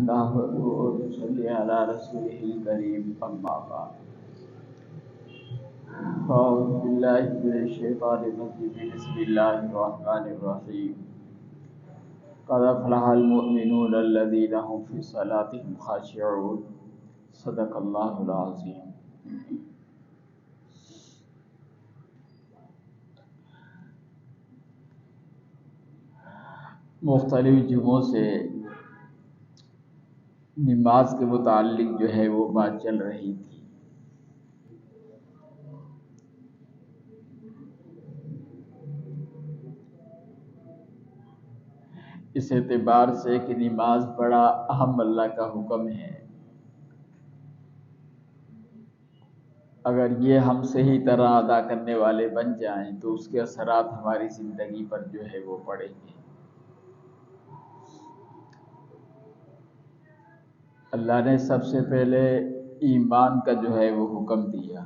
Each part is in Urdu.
نحمده ونصلي على رسوله الكريم أما بعد أعوذ بالله من الشيطان الرجيم بسم الله الرحمن الرحيم قد أفلح المؤمنون الذين هم في صلاتهم خاشعون صدق الله العظيم. مختلف جمعوں سے نماز کے متعلق جو ہے وہ بات چل رہی تھی. اس اعتبار سے کہ نماز بڑا اہم اللہ کا حکم ہے. اگر یہ ہم صحیح طرح ادا کرنے والے بن جائیں تو اس کے اثرات ہماری زندگی پر جو ہے وہ پڑیں گے. اللہ نے سب سے پہلے ایمان کا جو ہے وہ حکم دیا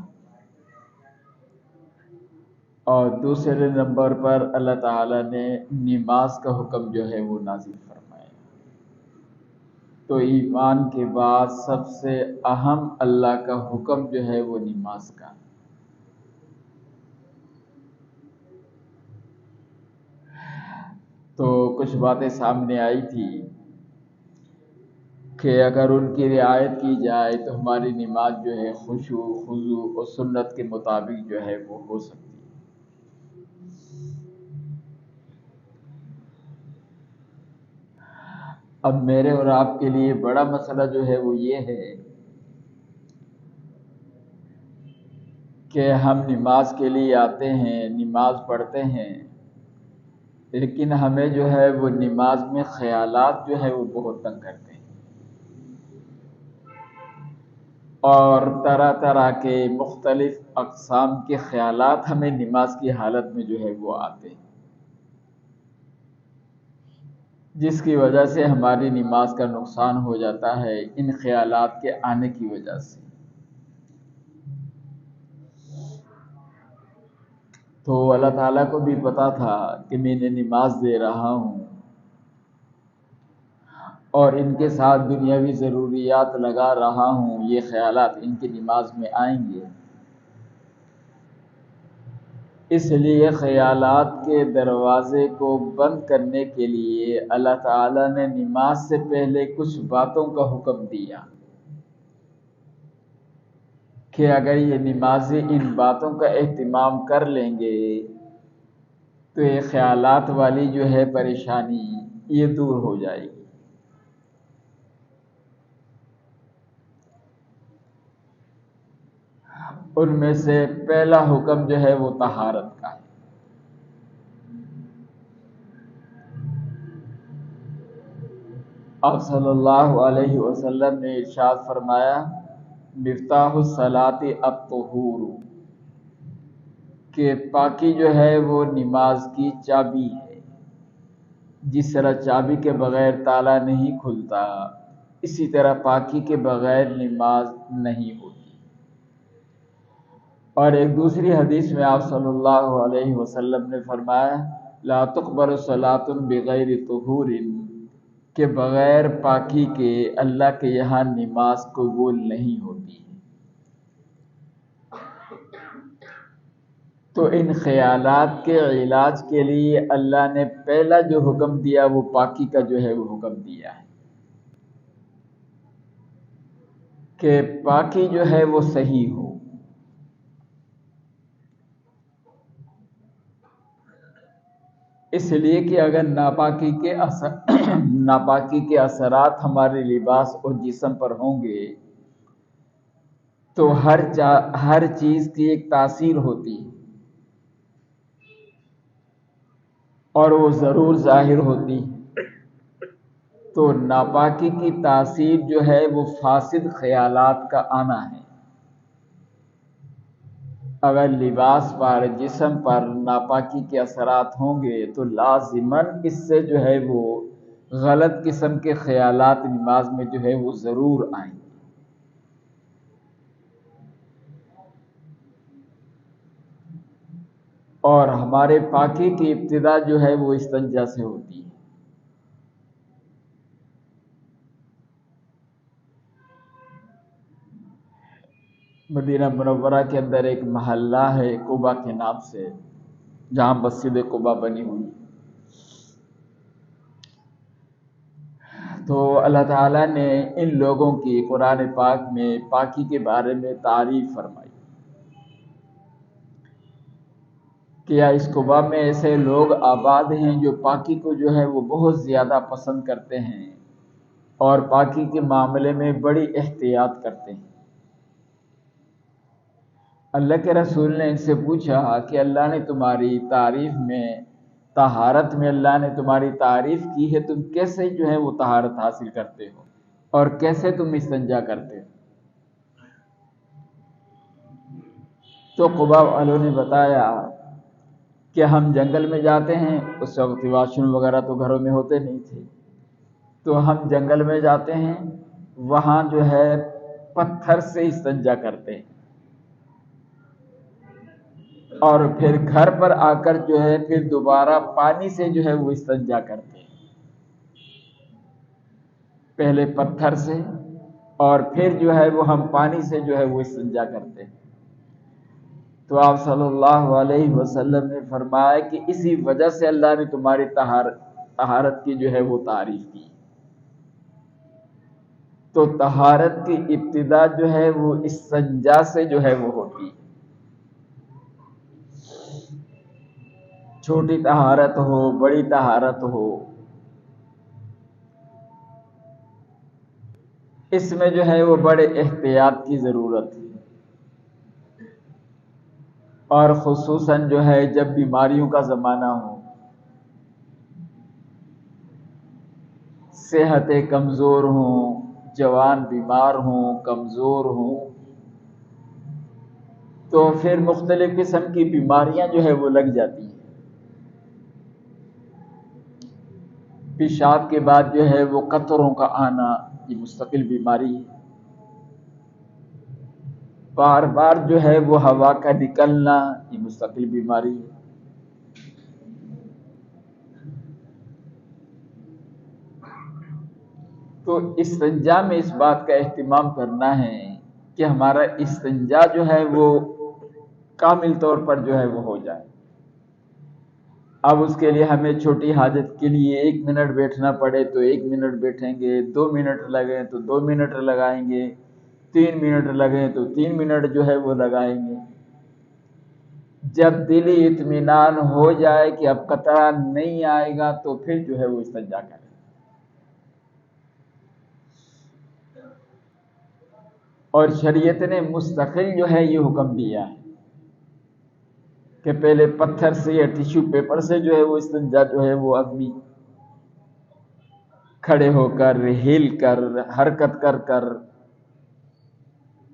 اور دوسرے نمبر پر اللہ تعالیٰ نے نماز کا حکم جو ہے وہ نازل فرمایا. تو ایمان کے بعد سب سے اہم اللہ کا حکم جو ہے وہ نماز کا. تو کچھ باتیں سامنے آئی تھی کہ اگر ان کی رعایت کی جائے تو ہماری نماز جو ہے خشوع خضوع اور سنت کے مطابق جو ہے وہ ہو سکتی ہے. اب میرے اور آپ کے لیے بڑا مسئلہ جو ہے وہ یہ ہے کہ ہم نماز کے لیے آتے ہیں، نماز پڑھتے ہیں، لیکن ہمیں جو ہے وہ نماز میں خیالات جو ہے وہ بہت تنگ کرتے ہیں اور طرح طرح کے مختلف اقسام کے خیالات ہمیں نماز کی حالت میں جو ہے وہ آتے ہیں، جس کی وجہ سے ہماری نماز کا نقصان ہو جاتا ہے ان خیالات کے آنے کی وجہ سے. تو اللہ تعالیٰ کو بھی پتا تھا کہ میں نے نماز دے رہا ہوں اور ان کے ساتھ دنیاوی ضروریات لگا رہا ہوں، یہ خیالات ان کی نماز میں آئیں گے. اس لیے خیالات کے دروازے کو بند کرنے کے لیے اللہ تعالیٰ نے نماز سے پہلے کچھ باتوں کا حکم دیا کہ اگر یہ نمازی ان باتوں کا اہتمام کر لیں گے تو یہ خیالات والی جو ہے پریشانی یہ دور ہو جائے گی. ان میں سے پہلا حکم جو ہے وہ طہارت کا ہے. آپ صلی اللہ علیہ وسلم نے ارشاد فرمایا مفتاح الصلاۃ الطہور، کہ پاکی جو ہے وہ نماز کی چابی ہے. جس طرح چابی کے بغیر تالا نہیں کھلتا اسی طرح پاکی کے بغیر نماز نہیں ہوتی. اور ایک دوسری حدیث میں آپ صلی اللہ علیہ وسلم نے فرمایا لا تقبل صلاۃ بغیر طہور، کہ بغیر پاکی کے اللہ کے یہاں نماز قبول نہیں ہوتی. تو ان خیالات کے علاج کے لیے اللہ نے پہلا جو حکم دیا وہ پاکی کا جو ہے وہ حکم دیا ہے کہ پاکی جو ہے وہ صحیح ہو. اس لیے کہ اگر ناپاکی کے اثرات ہمارے لباس اور جسم پر ہوں گے تو ہر چیز کی ایک تاثیر ہوتی ہے اور وہ ضرور ظاہر ہوتی ہے. تو ناپاکی کی تاثیر جو ہے وہ فاسد خیالات کا آنا ہے. اگر لباس پر جسم پر ناپاکی کے اثرات ہوں گے تو لازماً اس سے جو ہے وہ غلط قسم کے خیالات نماز میں جو ہے وہ ضرور آئیں گے. اور ہمارے پاکی کی ابتدا جو ہے وہ استنجا سے ہوتی ہے. مدینہ منورہ کے اندر ایک محلہ ہے قبا کے نام سے، جہاں مسجد قبا بنی ہوئی۔ تو اللہ تعالیٰ نے ان لوگوں کی قرآن پاک میں پاکی کے بارے میں تعریف فرمائی کہ یا اس قبا میں ایسے لوگ آباد ہیں جو پاکی کو جو ہے وہ بہت زیادہ پسند کرتے ہیں اور پاکی کے معاملے میں بڑی احتیاط کرتے ہیں۔ اللہ کے رسول نے ان سے پوچھا کہ اللہ نے تمہاری تعریف میں، طہارت میں اللہ نے تمہاری تعریف کی ہے، تم کیسے جو ہے وہ طہارت حاصل کرتے ہو اور کیسے تم استنجا کرتے ہو؟ تو قبا والوں نے بتایا کہ ہم جنگل میں جاتے ہیں، اس وقت واش روم وغیرہ تو گھروں میں ہوتے نہیں تھے، تو ہم جنگل میں جاتے ہیں، وہاں جو ہے پتھر سے استنجا کرتے ہیں اور پھر گھر پر آ کر جو ہے پھر دوبارہ پانی سے جو ہے وہ استنجا کرتے ہیں، پہلے پتھر سے اور پھر جو ہے وہ ہم پانی سے جو ہے وہ استنجا کرتے ہیں۔ تو آپ صلی اللہ علیہ وسلم نے فرمایا کہ اسی وجہ سے اللہ نے تمہاری طہارت کی جو ہے وہ تعریف کی۔ تو طہارت کی ابتدا جو ہے وہ استنجا سے جو ہے وہ ہوتی ہے، چھوٹی طہارت ہو بڑی طہارت ہو، اس میں جو ہے وہ بڑے احتیاط کی ضرورت ہے، اور خصوصاً جو ہے جب بیماریوں کا زمانہ ہو، صحتیں کمزور ہوں، جوان بیمار ہوں، کمزور ہوں، تو پھر مختلف قسم کی بیماریاں جو ہے وہ لگ جاتی ہیں۔ پیشاب کے بعد جو ہے وہ قطروں کا آنا، یہ مستقل بیماری ہے۔ بار بار جو ہے وہ ہوا کا نکلنا، یہ مستقل بیماری ہے۔ تو استنجا میں اس بات کا اہتمام کرنا ہے کہ ہمارا استنجا جو ہے وہ کامل طور پر جو ہے وہ ہو جائے۔ اب اس کے لیے ہمیں چھوٹی حاجت کے لیے 1 منٹ بیٹھنا پڑے تو 1 منٹ بیٹھیں گے، 2 منٹ لگیں تو 2 منٹ لگائیں گے، 3 منٹ لگیں تو 3 منٹ جو ہے وہ لگائیں گے۔ جب دلی اطمینان ہو جائے کہ اب قطرہ نہیں آئے گا تو پھر جو ہے وہ استنجا کریں۔ اور شریعت نے مستقل جو ہے یہ حکم دیا ہے کہ پہلے پتھر سے یا ٹیشو پیپر سے جو ہے وہ استنجا جو ہے وہ آدمی کھڑے ہو کر، ہل کر، حرکت کر کر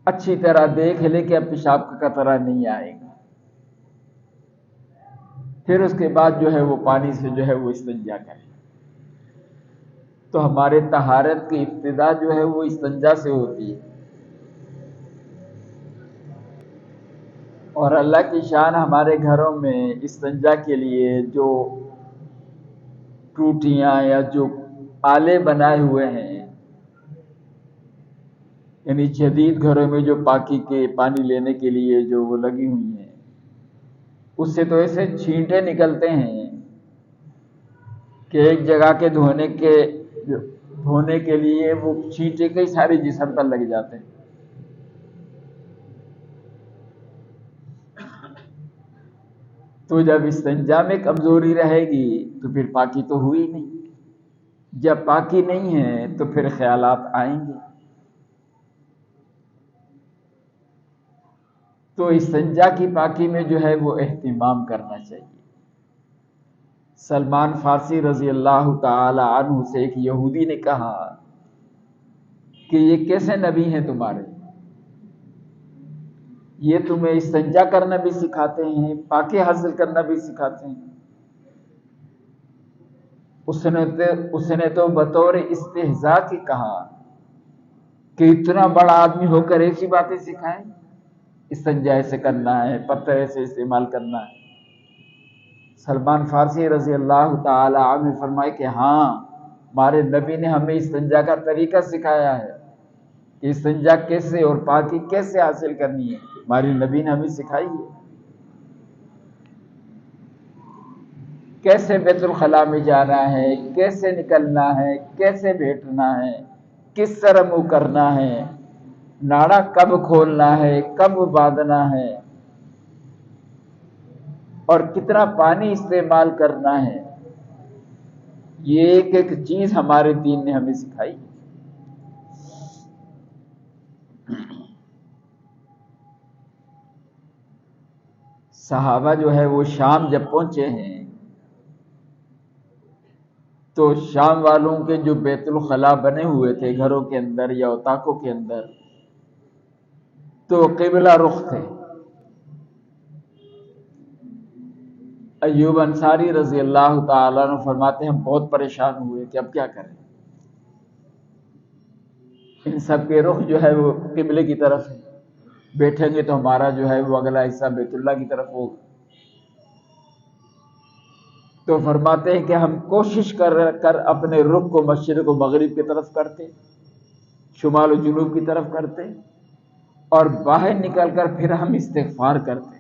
اچھی طرح دیکھ لے کہ اب پیشاب کا قطرہ نہیں آئے گا، پھر اس کے بعد جو ہے وہ پانی سے جو ہے وہ استنجا کرے۔ تو ہمارے طہارت کی ابتدا جو ہے وہ استنجا سے ہوتی ہے، اور اللہ کی شان ہمارے گھروں میں استنجا کے لیے جو ٹوٹیاں یا جو آلے بنائے ہوئے ہیں، یعنی جدید گھروں میں جو پاکی کے پانی لینے کے لیے جو وہ لگی ہوئی ہیں، اس سے تو ایسے چھینٹے نکلتے ہیں کہ ایک جگہ کے دھونے کے لیے وہ چھینٹے کئی سارے جسم پر لگ جاتے ہیں۔ تو جب استنجا میں کمزوری رہے گی تو پھر پاکی تو ہوئی نہیں، جب پاکی نہیں ہے تو پھر خیالات آئیں گے۔ تو استنجا کی پاکی میں جو ہے وہ اہتمام کرنا چاہیے۔ سلمان فارسی رضی اللہ تعالی عنہ سے ایک یہودی نے کہا کہ یہ کیسے نبی ہیں تمہارے، یہ تمہیں استنجا کرنا بھی سکھاتے ہیں، پاکی حاصل کرنا بھی سکھاتے ہیں۔ اس نے تو بطور استہزاء کی کہا کہ اتنا بڑا آدمی ہو کر ایسی باتیں سکھائیں، استنجا ایسے کرنا ہے، پتھر ایسے استعمال کرنا ہے۔ سلمان فارسی رضی اللہ تعالی عنہ نے فرمایا کہ ہاں، ہمارے نبی نے ہمیں استنجا کا طریقہ سکھایا ہے، کہ استنجا کیسے اور پاکی کیسے حاصل کرنی ہے، ہماری نبی نے ہمیں سکھائی ہے۔ کیسے بیت الخلاء میں جانا ہے، کیسے نکلنا ہے، کیسے بیٹھنا ہے، کس طرح منہ کرنا ہے، ناڑا کب کھولنا ہے، کب باندھنا ہے، اور کتنا پانی استعمال کرنا ہے، یہ ایک ایک چیز ہمارے دین نے ہمیں سکھائی۔ صحابہ جو ہے وہ شام جب پہنچے ہیں تو شام والوں کے جو بیت الخلاء بنے ہوئے تھے گھروں کے اندر یا اتاقوں کے اندر، تو قبلہ رخ تھے۔ ایوب انصاری رضی اللہ تعالیٰ عنہ فرماتے ہیں ہم بہت پریشان ہوئے کہ اب کیا کریں، ان سب کے رخ جو ہے وہ قبلے کی طرف ہے، بیٹھیں گے تو ہمارا جو ہے وہ اگلا حصہ بیت اللہ کی طرف ہوگا۔ تو فرماتے ہیں کہ ہم کوشش کر اپنے رخ کو مشرق و مغرب کی طرف کرتے، شمال و جنوب کی طرف کرتے، اور باہر نکل کر پھر ہم استغفار کرتے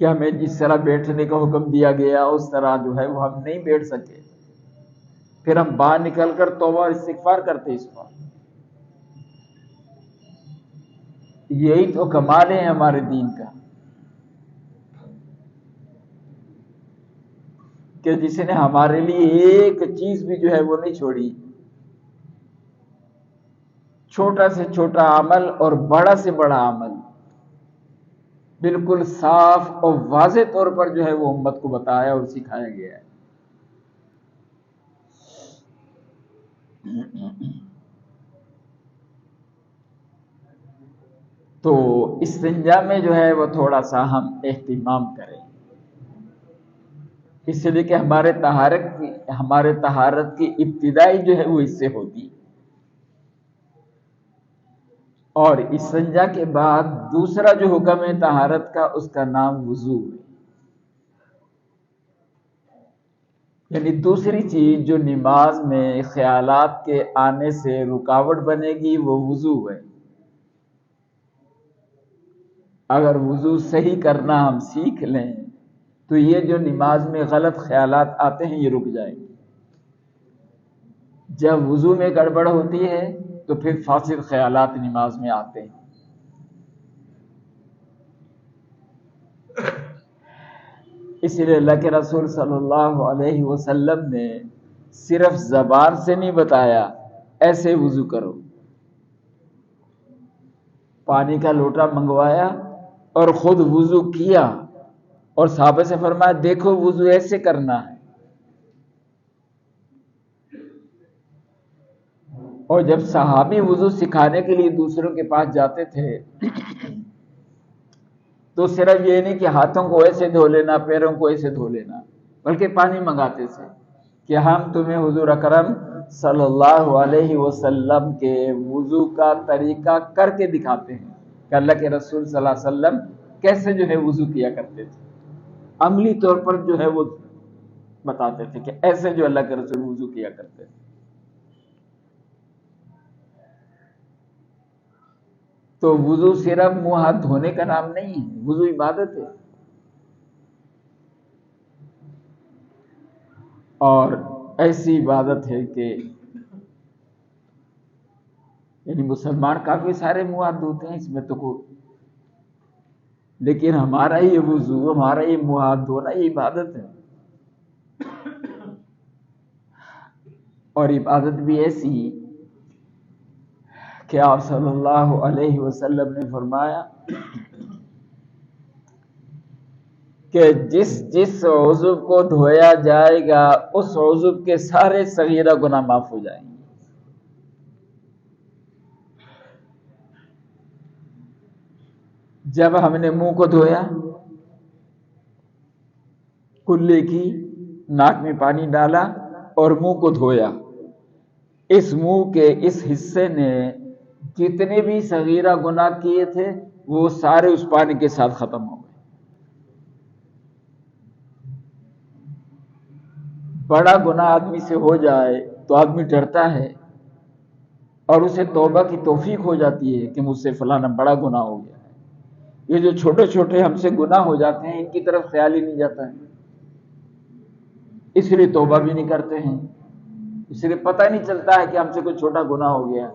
کہ ہمیں جس طرح بیٹھنے کا حکم دیا گیا اس طرح جو ہے وہ ہم نہیں بیٹھ سکے، پھر ہم باہر نکل کر توبہ اور استغفار کرتے اس پر۔ یہی تو کمال ہے ہمارے دین کا کہ جس نے ہمارے لیے ایک چیز بھی جو ہے وہ نہیں چھوڑی، چھوٹا سے چھوٹا عمل اور بڑا سے بڑا عمل بالکل صاف اور واضح طور پر جو ہے وہ امت کو بتایا اور سکھایا گیا ہے۔ تو استنجا میں جو ہے وہ تھوڑا سا ہم اہتمام کریں، اس لیے کہ ہمارے طہارت کی ابتدائی جو ہے وہ اس سے ہوتی، اور استنجا کے بعد دوسرا جو حکم ہے طہارت کا اس کا نام وضو ہے۔ یعنی دوسری چیز جو نماز میں خیالات کے آنے سے رکاوٹ بنے گی وہ وضو ہے۔ اگر وضو صحیح کرنا ہم سیکھ لیں تو یہ جو نماز میں غلط خیالات آتے ہیں یہ رک جائیں گے۔ جب وضو میں گڑبڑ ہوتی ہے تو پھر فاسد خیالات نماز میں آتے ہیں۔ اس لیے اللہ کے رسول صلی اللہ علیہ وسلم نے صرف زبان سے نہیں بتایا ایسے وضو کرو، پانی کا لوٹا منگوایا اور خود وضو کیا اور صحابہ سے فرمایا دیکھو وضو ایسے کرنا ہے۔ اور جب صحابی وضو سکھانے کے لیے دوسروں کے پاس جاتے تھے تو صرف یہ نہیں کہ ہاتھوں کو ایسے دھو لینا، پیروں کو ایسے دھو لینا، بلکہ پانی منگاتے تھے کہ ہم تمہیں حضور اکرم صلی اللہ علیہ وسلم کے وضو کا طریقہ کر کے دکھاتے ہیں کہ اللہ کے رسول صلی اللہ علیہ وسلم کیسے جو ہے وضو کیا کرتے تھے، عملی طور پر جو ہے وہ بتاتے تھے کہ ایسے جو اللہ کے رسول وضو کیا کرتے تھے۔ تو وضو صرف منہ ہاتھ دھونے کا نام نہیں ہے، وضو عبادت ہے، اور ایسی عبادت ہے کہ یعنی مسلمان کافی سارے منہ ہاتھ دھوتے ہیں، اس میں تو لیکن ہمارا یہ وضو، ہمارا یہ منہ ہاتھ دھونا یہ عبادت ہے، اور عبادت بھی ایسی کہ آپ صلی اللہ علیہ وسلم نے فرمایا کہ جس عضو کو دھویا جائے گا اس عضو کے سارے صغیرہ گناہ معاف ہو جائیں گے۔ جب ہم نے منہ کو دھویا، کلے کی ناک میں پانی ڈالا اور منہ کو دھویا، اس منہ کے اس حصے نے جتنے بھی صغیرہ گناہ کیے تھے وہ سارے اس پانی کے ساتھ ختم ہو گئے۔ بڑا گناہ آدمی سے ہو جائے تو آدمی ڈرتا ہے اور اسے توبہ کی توفیق ہو جاتی ہے کہ مجھ سے فلانا بڑا گناہ ہو گیا ہے۔ یہ جو چھوٹے چھوٹے ہم سے گناہ ہو جاتے ہیں ان کی طرف خیال ہی نہیں جاتا ہے، اس لیے توبہ بھی نہیں کرتے ہیں، اس لیے پتہ نہیں چلتا ہے کہ ہم سے کوئی چھوٹا گناہ ہو گیا۔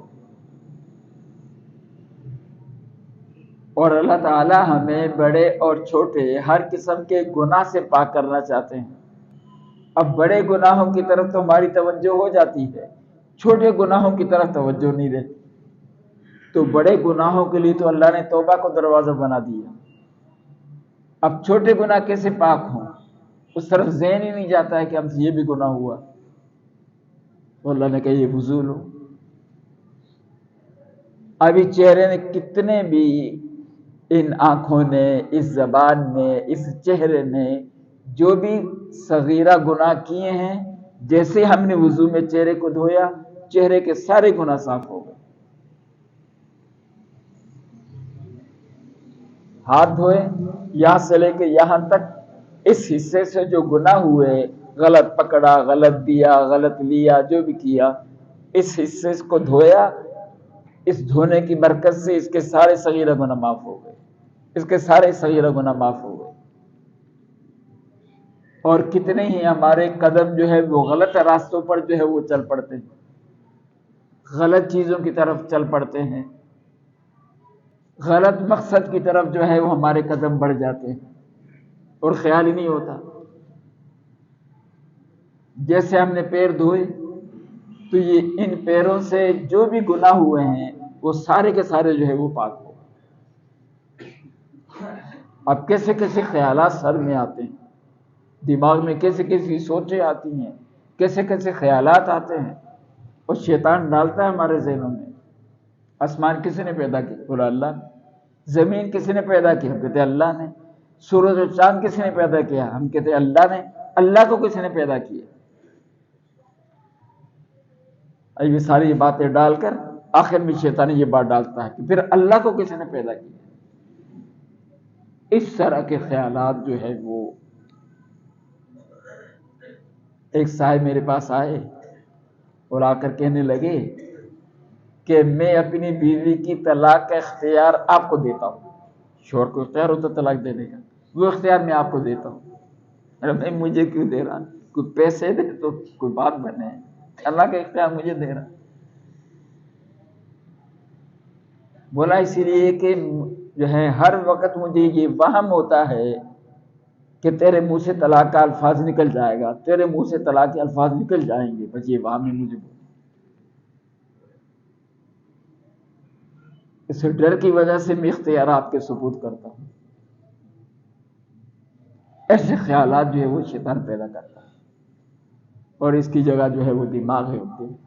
اور اللہ تعالی ہمیں بڑے اور چھوٹے ہر قسم کے گناہ سے پاک کرنا چاہتے ہیں۔ اب بڑے گناہوں کی طرف تو ہماری توجہ ہو جاتی ہے، چھوٹے گناہوں کی طرف توجہ نہیں رہتی۔ تو بڑے گناہوں کے لیے تو اللہ نے توبہ کو دروازہ بنا دیا، اب چھوٹے گناہ کیسے پاک ہوں، اس طرف ذہن ہی نہیں جاتا ہے کہ ہم سے یہ بھی گناہ ہوا۔ تو اللہ نے کہا یہ فضول ہو۔ ابھی چہرے نے کتنے بھی، ان آنکھوں نے، اس زبان نے، اس چہرے نے جو بھی صغیرہ گناہ کیے ہیں، جیسے ہم نے وضو میں چہرے کو دھویا چہرے کے سارے گناہ صاف ہو گئے۔ ہاتھ دھوئے یہاں سے لے کے یہاں تک، اس حصے سے جو گناہ ہوئے، غلط پکڑا، غلط دیا، غلط لیا، جو بھی کیا، اس حصے کو دھویا، اس دھونے کی برکت سے اس کے سارے صغیرہ گناہ معاف ہو گئے، اس کے سارے صغیرہ گناہ معاف ہو گئے۔ اور کتنے ہی ہمارے قدم جو ہے وہ غلط راستوں پر جو ہے وہ چل پڑتے ہیں، غلط چیزوں کی طرف چل پڑتے ہیں، غلط مقصد کی طرف جو ہے وہ ہمارے قدم بڑھ جاتے ہیں اور خیال ہی نہیں ہوتا۔ جیسے ہم نے پیر دھوئے تو یہ ان پیروں سے جو بھی گناہ ہوئے ہیں وہ سارے کے سارے جو ہے وہ پاک ہو۔ اب کیسے کیسے خیالات سر میں آتے ہیں، دماغ میں کیسے کیسی سوچیں آتی ہیں، کیسے کیسے خیالات آتے ہیں، اور شیطان ڈالتا ہے ہمارے ذہنوں میں۔ آسمان کسی نے پیدا کیا؟ بولا اللہ نے۔ زمین کسی نے پیدا کیا؟ ہم کہتے ہیں اللہ نے۔ سورج اور چاند کسی نے پیدا کیا؟ ہم کہتے ہیں اللہ نے۔ اللہ کو کسی نے پیدا کیا؟ یہ ساری باتیں ڈال کر آخر میں شیطان یہ بات ڈالتا ہے کہ پھر اللہ کو کسی نے پیدا کیا؟ اس طرح کے خیالات جو ہے وہ، ایک صاحب میرے پاس آئے اور آ کر کہنے لگے کہ میں اپنی بیوی کی طلاق کا اختیار آپ کو دیتا ہوں۔ شوہر کو اختیار ہوتا طلاق دینے کا، وہ اختیار میں آپ کو دیتا ہوں۔ میں مجھے کیوں دے رہا؟ کوئی پیسے دے تو کوئی بات بنے، اللہ کا اختیار مجھے دے رہا۔ بولا اسی لیے کہ جو ہے ہر وقت مجھے یہ وہم ہوتا ہے کہ تیرے منہ سے طلاق کا الفاظ نکل جائے گا، تیرے منہ سے طلاق کے الفاظ نکل جائیں گے، بس یہ وہم ہی مجھے، اس ڈر کی وجہ سے میں اختیارات کے ثبوت کرتا ہوں۔ ایسے خیالات جو ہے وہ شیطان پیدا کرتا ہے، اور اس کی جگہ جو ہے وہ دماغ ہے ہوتے ہیں۔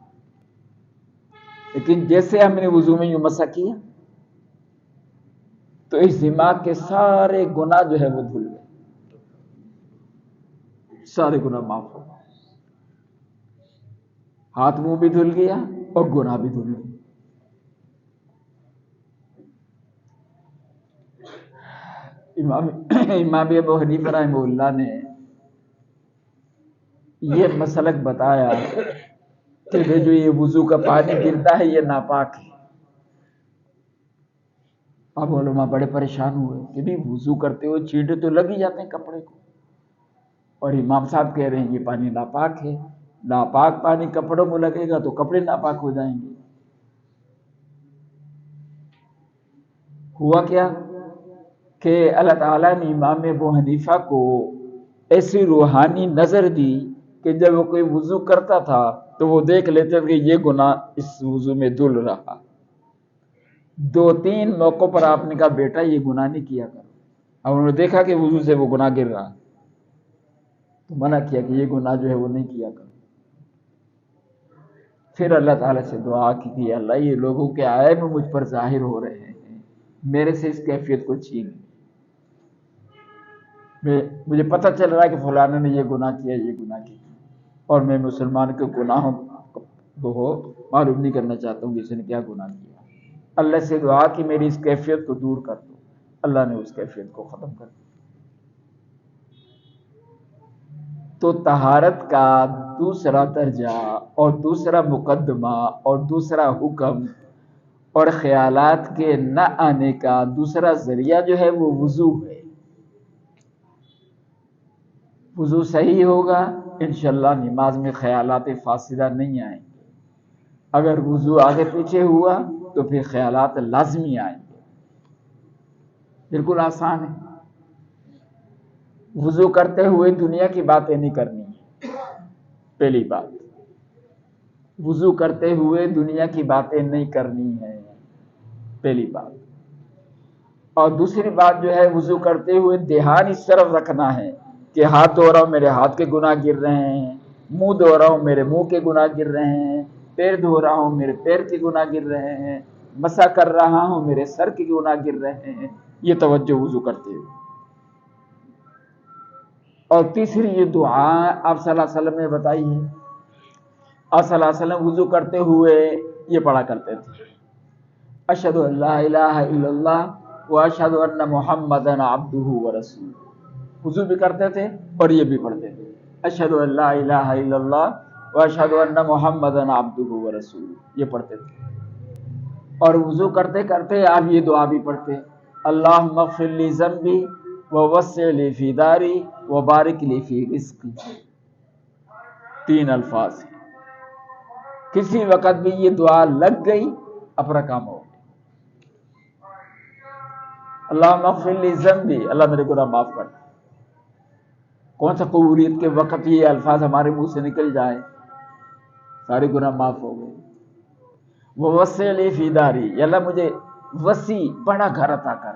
لیکن جیسے ہم نے وضو میں یوں مسح کیا تو اس دماغ کے سارے گناہ جو ہے وہ دھل گئے، سارے گناہ معاف ہو گئے، ہاتھ منہ بھی دھل گیا اور گناہ بھی دھل گئے۔ امام ابو حنیفہ رحمہ اللہ نے یہ مسلک بتایا کہ جو یہ وضو کا پانی گرتا ہے یہ ناپاک ہے۔ اب علماء بڑے پریشان ہوئے کہ بھی وضو کرتے ہوئے چھینٹے تو لگ ہی جاتے ہیں کپڑے کو، اور امام صاحب کہہ رہے ہیں یہ پانی ناپاک ہے، ناپاک پانی کپڑوں کو لگے گا تو کپڑے ناپاک ہو جائیں گے۔ ہوا کیا کہ اللہ تعالیٰ نے امام ابو حنیفہ کو ایسی روحانی نظر دی کہ جب وہ کوئی وضو کرتا تھا تو وہ دیکھ لیتے تھے کہ یہ گناہ اس وضو میں دھل رہا۔ 2-3 موقعوں پر آپ نے کہا بیٹا یہ گناہ نہیں کیا کرو، اب انہوں نے دیکھا کہ وضو سے وہ گناہ گر رہا تو منع کیا کہ یہ گناہ جو ہے وہ نہیں کیا کرو۔ پھر اللہ تعالیٰ سے دعا کی کہ اللہ یہ لوگوں کے عیب مجھ پر ظاہر ہو رہے ہیں، میرے سے اس کیفیت کو چھین، مجھے پتہ چل رہا ہے کہ فلانا نے یہ گناہ کیا، یہ گناہ کیا، اور میں مسلمان کے گناہوں کو معلوم نہیں کرنا چاہتا ہوں کہ اس نے کیا گناہ کیا۔ اللہ سے دعا کہ میری اس کیفیت کو دور کر دو، اللہ نے اس کیفیت کو ختم کر دیا۔ تو طہارت کا دوسرا درجہ اور دوسرا مقدمہ اور دوسرا حکم اور خیالات کے نہ آنے کا دوسرا ذریعہ جو ہے وہ وضو ہے۔ وضو صحیح ہوگا انشاءاللہ نماز میں خیالات فاسدہ نہیں آئیں گے۔ اگر وضو آگے پیچھے ہوا تو پھر خیالات لازمی آئیں گے۔ بالکل آسان ہے۔ وضو کرتے ہوئے دنیا کی باتیں نہیں کرنی ہے، پہلی بات۔ وضو کرتے ہوئے دنیا کی باتیں نہیں کرنی ہے، پہلی بات۔ اور دوسری بات جو ہے وضو کرتے ہوئے دھیان اس طرف رکھنا ہے کہ ہاتھ دھو رہا ہوں میرے ہاتھ کے گناہ گر رہے ہیں، منہ دھو رہا ہوں میرے منہ کے گناہ گر رہے ہیں، پیر دھو رہا ہوں میرے پیر کے گناہ گر رہے ہیں، مسح کر رہا ہوں میرے سر کے گناہ گر رہے ہیں۔ یہ توجہ وضو کرتے ہوئے۔ اور تیسری یہ دعا آپ صلی اللہ علیہ وسلم نے بتائی ہے۔ آپ صلی اللہ علیہ وسلم وضو کرتے ہوئے یہ پڑھا کرتے تھے، اشہد ان لا الہ الا اللہ واشہد ان محمدا عبدہ ورسولہ۔ وضو بھی کرتے تھے اور یہ بھی پڑھتے تھے، اشہد ان لا الہ الا اللہ واشہد ان محمدا عبدہ ورسولہ، یہ پڑھتے تھے۔ اور وضو کرتے کرتے آپ یہ دعا بھی پڑھتے، اللہم اغفر لی ذنبی ووسع لی فی داری وبارک لی فی رزقی۔ 3 الفاظ ہیں۔ کسی وقت بھی یہ دعا لگ گئی اپنا کام ہو گیا۔ اللہم اغفر لی ذنبی، اللہ میرے گناہ معاف کر۔ کون سا قبولیت کے وقت یہ الفاظ ہمارے منہ سے نکل جائے، سارے گناہ معاف ہو گئے۔ ووسع لی فی داری، یا اللہ مجھے وسیع بڑا گھر عطا کر،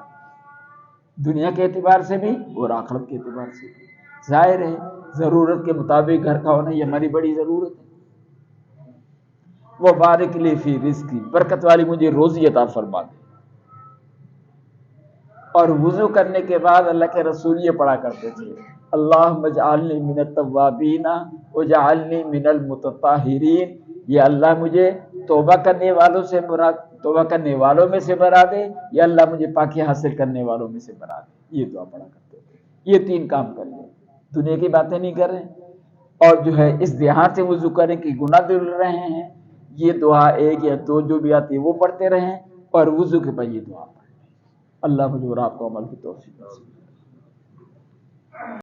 دنیا کے اعتبار سے بھی اور آخرت کے اعتبار سے بھی۔ ظاہر ہے ضرورت کے مطابق گھر کا ہونا یہ ہماری بڑی ضرورت ہے۔ وبارک لی فی رزقی، برکت والی مجھے روزی عطا فرما دے۔ اور وضو کرنے کے بعد اللہ کے رسول یہ پڑھا کرتے تھے، اللہم اجعلنی من التوابین واجعلنی من المتطہرین، یا اللہ مجھے توبہ کرنے والوں میں سے بنا دے، یا اللہ مجھے پاکی حاصل کرنے والوں میں سے بنا دے۔ یہ دعا پڑھا کرتے تھے۔ یہ 3 کام کر لیں، دنیا کی باتیں نہیں کر رہے، اور جو ہے اس دھیان سے وضو کریں کہ گناہ دل رہے ہیں، یہ دعا 1 یا 2 جو بھی آتی ہے وہ پڑھتے رہیں، اور وضو کے بعد یہ دعا پڑھیں۔ اللہ مجھے اور آپ کو عمل کی توفیق دے۔